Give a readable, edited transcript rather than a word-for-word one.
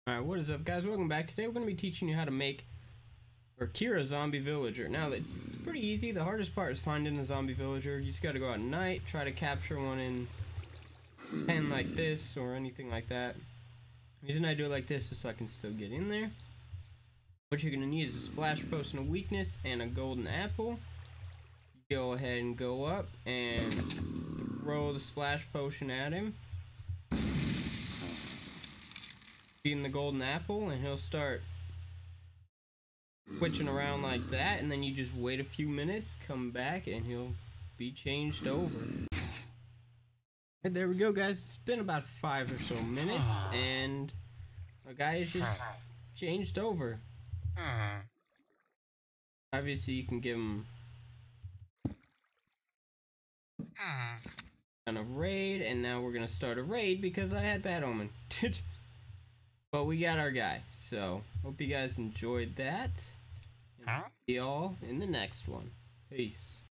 Alright, what is up guys? Welcome back. Today we're going to be teaching you how to make or cure a zombie villager. Now it's pretty easy. The hardest part is finding a zombie villager. You just got to go out at night, try to capture one in a pen like this or anything like that. The reason I do it like this is so I can still get in there. What you're going to need is a splash potion of weakness and a golden apple. Go ahead and go up and throw the splash potion at him. Feed him the golden apple and he'll start switching around like that, and then you just wait a few minutes, come back, and he'll be changed over. And there we go guys, it's been about 5 or so minutes and our guy is just changed over. Obviously you can give him kind of raid, and now we're gonna start a raid because I had bad omen. But we got our guy, so hope you guys enjoyed that. See y'all in the next one. Peace.